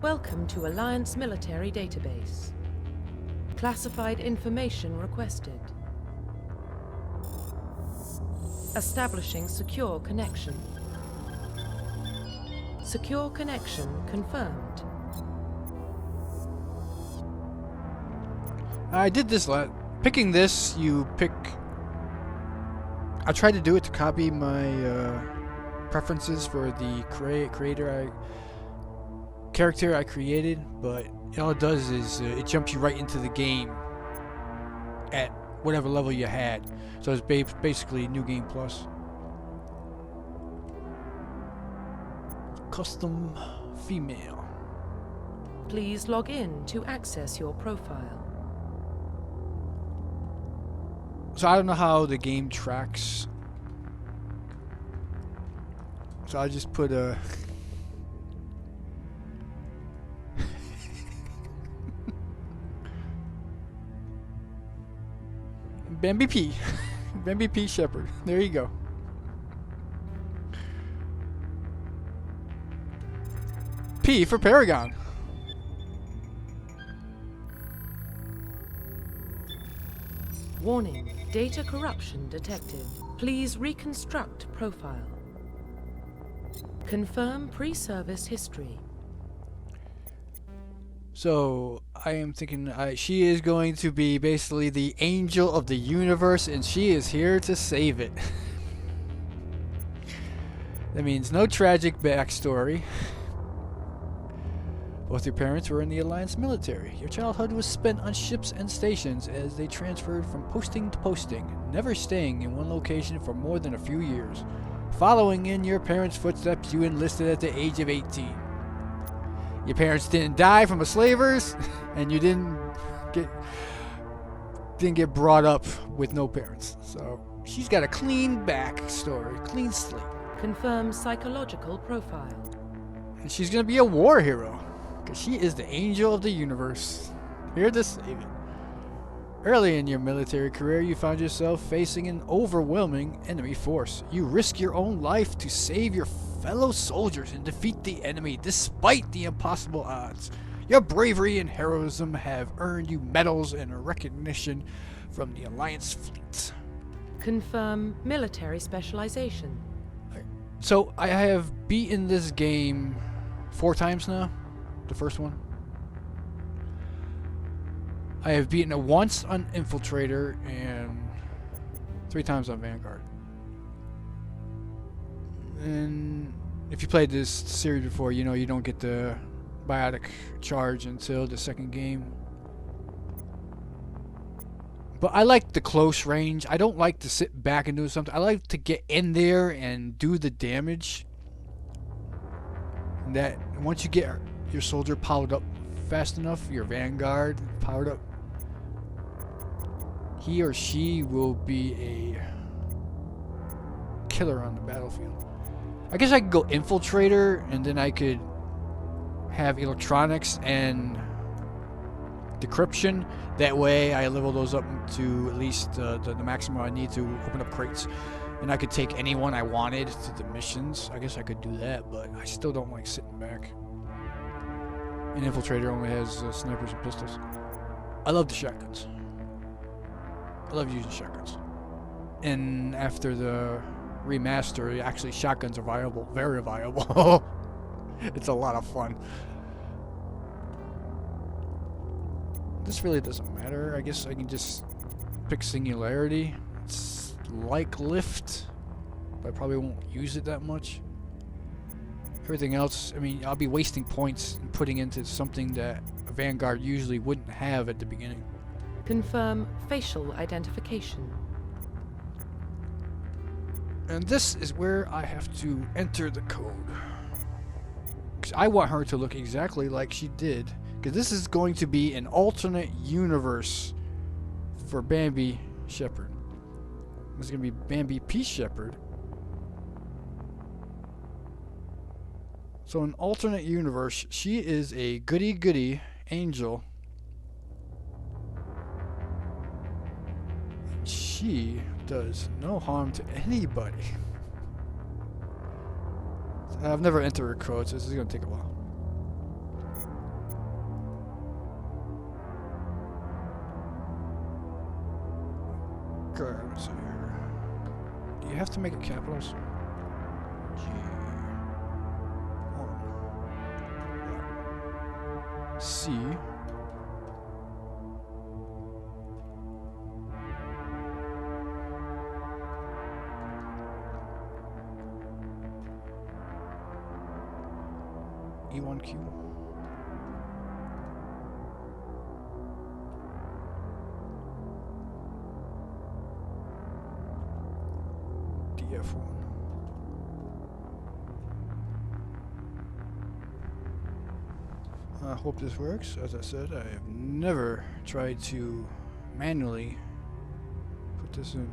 Welcome to Alliance Military Database. Classified information requested. Establishing secure connection. Secure connection confirmed. I did this picking this, you pick... I tried to do it to copy my preferences for the character I created, but all it does is it jumps you right into the game at whatever level you had. So it's basically New Game Plus. Custom female. Please log in to access your profile. So I don't know how the game tracks. So I just put a... Bambi P. Bambi P Shepherd. There you go. P for Paragon. Warning, data corruption detected. Please reconstruct profile. Confirm pre-service history. So I am thinking she is going to be basically the angel of the universe, and she is here to save it. That means no tragic backstory. Both your parents were in the Alliance military. Your childhood was spent on ships and stations as they transferred from posting to posting, never staying in one location for more than a few years. Following in your parents' footsteps, you enlisted at the age of 18. Your parents didn't die from a slavers, and you didn't get brought up with no parents. So she's got a clean backstory, clean slate. Confirm psychological profile. And she's gonna be a war hero, because she is the angel of the universe, here to save it. Early in your military career, you found yourself facing an overwhelming enemy force. You risk your own life to save your fellow soldiers and defeat the enemy despite the impossible odds. Your bravery and heroism have earned you medals and recognition from the Alliance fleet. Confirm military specialization. So I have beaten this game 4 times now. The first one. I have beaten it once on Infiltrator and 3 times on Vanguard. And if you played this series before, you know you don't get the biotic charge until the second game. But I like the close range. I don't like to sit back and do something. I like to get in there and do the damage. And that once you get your soldier powered up fast enough, your Vanguard powered up, he or she will be a killer on the battlefield. I guess I could go Infiltrator, and then I could have electronics and decryption. That way I level those up to at least the maximum I need to open up crates. And I could take anyone I wanted to the missions. I guess I could do that, but I still don't like sitting back. An Infiltrator only has snipers and pistols. I love the shotguns. I love using shotguns. And after the remaster, actually shotguns are viable. Very viable. It's a lot of fun. This really doesn't matter. I guess I can just pick Singularity. It's like Lift, but I probably won't use it that much. Everything else, I mean, I'll be wasting points and putting into something that a Vanguard usually wouldn't have at the beginning. Confirm facial identification. And this is where I have to enter the code. Because I want her to look exactly like she did. Because this is going to be an alternate universe for Bambi Shepherd. This is going to be Bambi P Shepherd. So in alternate universe, she is a goody-goody angel. She does no harm to anybody. I've never entered her code, so this is going to take a while. have to make it capitals? G. C. E1Q. DF1. I hope this works. As I said, I have never tried to manually put this in.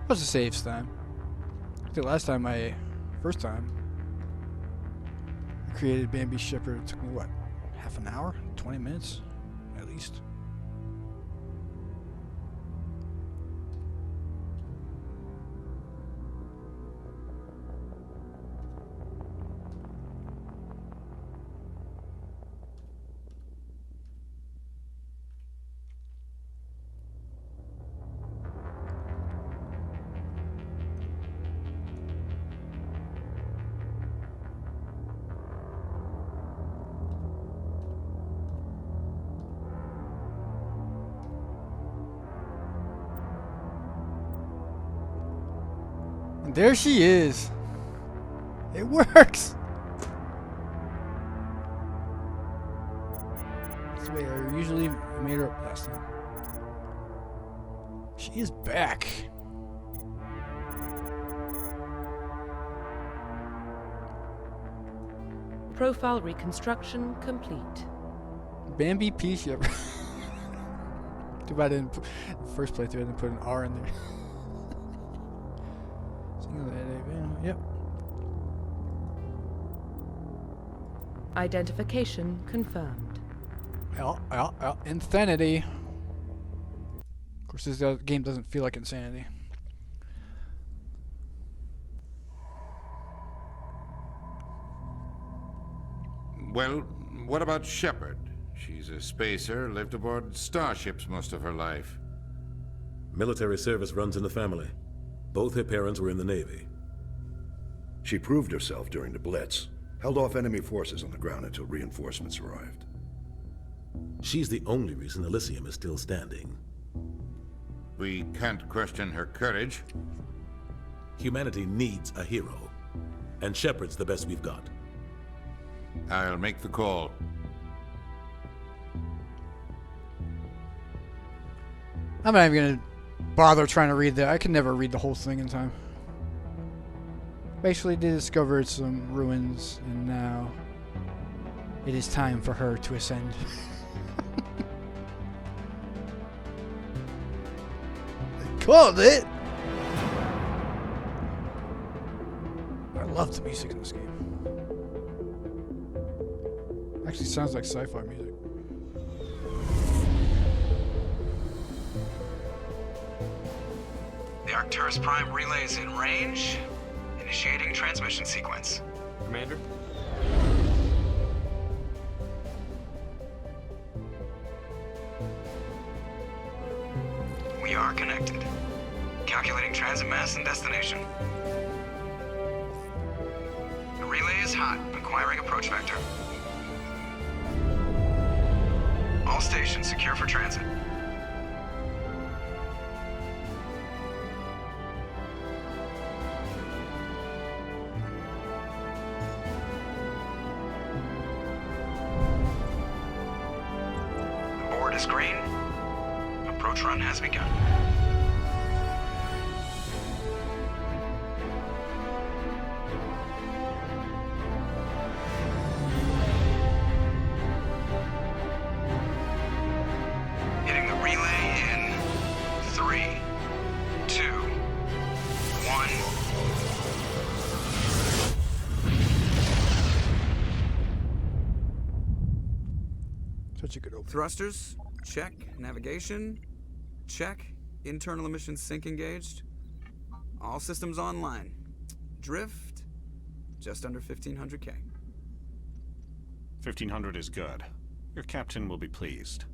What's the saves time? I think first time, I created Bambi Shepherd. It took me what? Half an hour? 20 minutes? At least. There she is. It works. That's the way I usually made her up last time. She is back. Profile reconstruction complete. Bambi P. Shepherd. Too bad I didn't put, first playthrough I didn't put an R in there. Yep. Identification confirmed. Insanity. Of course, this game doesn't feel like insanity. Well, what about Shepard? She's a spacer, lived aboard starships most of her life. Military service runs in the family. Both her parents were in the Navy. She proved herself during the Blitz, held off enemy forces on the ground until reinforcements arrived. She's the only reason Elysium is still standing. We can't question her courage. Humanity needs a hero, and Shepard's the best we've got. I'll make the call. I'm not even gonna bother trying to read that. I can never read the whole thing in time. Basically, they discovered some ruins, and now it is time for her to ascend. I called it! I love the music in this game. Actually sounds like sci-fi music. The Arcturus Prime relay is in range. Initiating transmission sequence. Commander? We are connected. Calculating transit mass and destination. The relay is hot, acquiring approach vector. All stations secure for transit. The board is green. Approach run has begun. Hitting the relay in 3, 2, 1. Such a good opening. Thrusters, check. Navigation, check. Internal emissions sync engaged. All systems online. Drift, just under 1500K. 1500 is good. Your captain will be pleased.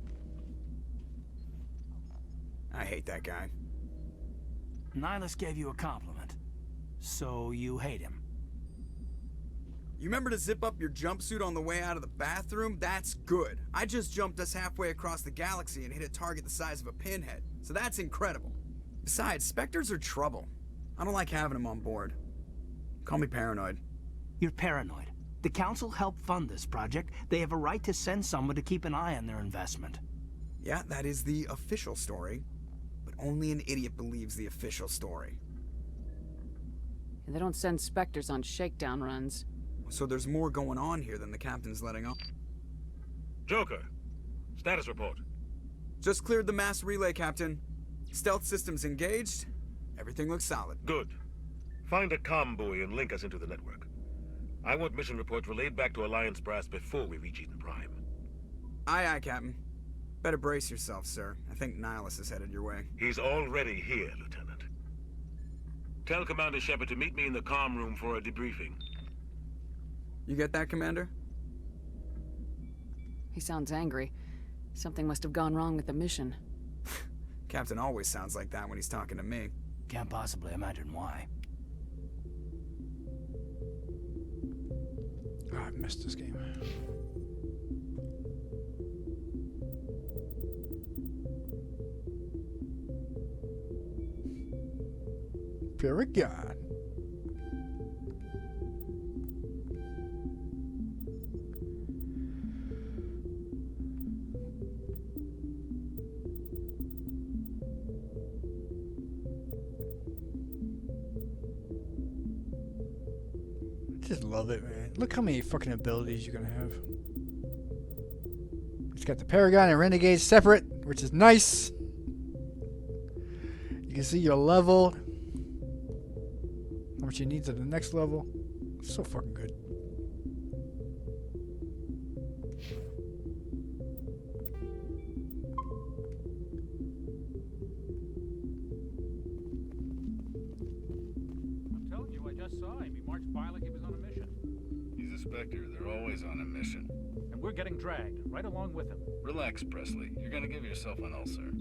I hate that guy. Nihilus gave you a compliment. So you hate him. You remember to zip up your jumpsuit on the way out of the bathroom? That's good. I just jumped us halfway across the galaxy and hit a target the size of a pinhead. So that's incredible. Besides, Spectres are trouble. I don't like having them on board. Call me paranoid. You're paranoid. The Council helped fund this project. They have a right to send someone to keep an eye on their investment. Yeah, that is the official story. But only an idiot believes the official story. They don't send Spectres on shakedown runs. So there's more going on here than the captain's letting on. Joker, status report. Just cleared the mass relay, Captain. Stealth systems engaged. Everything looks solid. Good. Find a comm buoy and link us into the network. I want mission reports relayed back to Alliance Brass before we reach Eden Prime. Aye, aye, Captain. Better brace yourself, sir. I think Nihilus is headed your way. He's already here, Lieutenant. Tell Commander Shepard to meet me in the comm room for a debriefing. You get that, Commander? He sounds angry. Something must have gone wrong with the mission. Captain always sounds like that when he's talking to me. Can't possibly imagine why. Oh, I missed this game. Paragon. Just love it, man. Look how many fucking abilities you're gonna have. It's got the Paragon and Renegade separate, which is nice. You can see your level, how much you need to the next level. It's so fucking good. I'm telling you, I just saw him. He marched by like he was on a mission. He's a Spectre. They're always on a mission. And we're getting dragged, right along with him. Relax, Presley. You're gonna give yourself an ulcer.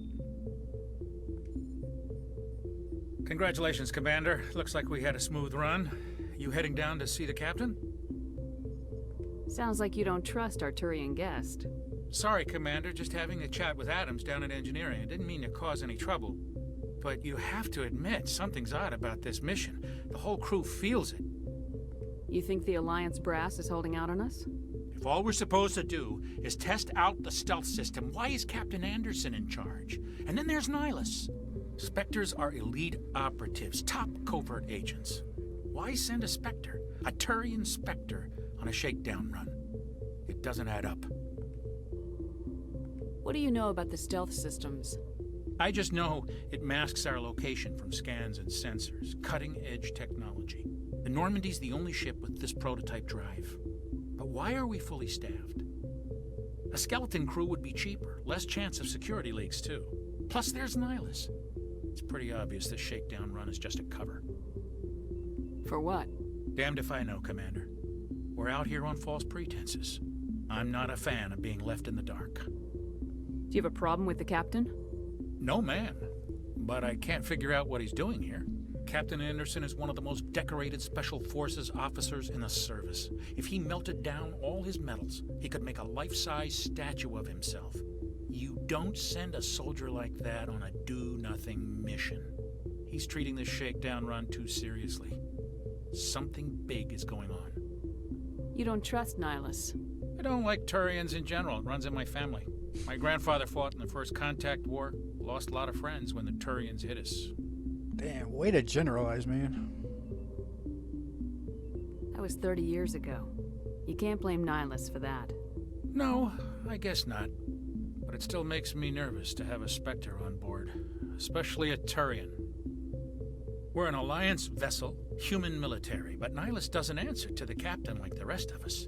Congratulations, Commander. Looks like we had a smooth run. You heading down to see the captain? Sounds like you don't trust our Turian guest. Sorry, Commander. Just having a chat with Adams down at engineering. I didn't mean to cause any trouble. But you have to admit, something's odd about this mission. The whole crew feels it. You think the Alliance brass is holding out on us? If all we're supposed to do is test out the stealth system, why is Captain Anderson in charge? And then there's Nihilus. Spectres are elite operatives, top covert agents. Why send a Spectre, a Turian Spectre, on a shakedown run? It doesn't add up. What do you know about the stealth systems? I just know it masks our location from scans and sensors. Cutting-edge technology. The Normandy's the only ship with this prototype drive. But why are we fully staffed? A skeleton crew would be cheaper, less chance of security leaks too. Plus there's Nihilus. It's pretty obvious this shakedown run is just a cover. For what? Damned if I know, Commander. We're out here on false pretenses. I'm not a fan of being left in the dark. Do you have a problem with the captain? No, man. But I can't figure out what he's doing here. Captain Anderson is one of the most decorated Special Forces officers in the service. If he melted down all his medals, he could make a life-size statue of himself. You don't send a soldier like that on a do-nothing mission. He's treating this shakedown run too seriously. Something big is going on. You don't trust Nihilus? I don't like Turians in general. It runs in my family. My grandfather fought in the First Contact War. Lost a lot of friends when the Turians hit us. Damn, way to generalize, man. That was 30 years ago. You can't blame Nihilus for that. No, I guess not. But it still makes me nervous to have a Spectre on board. Especially a Turian. We're an Alliance vessel, human military, but Nihilus doesn't answer to the captain like the rest of us.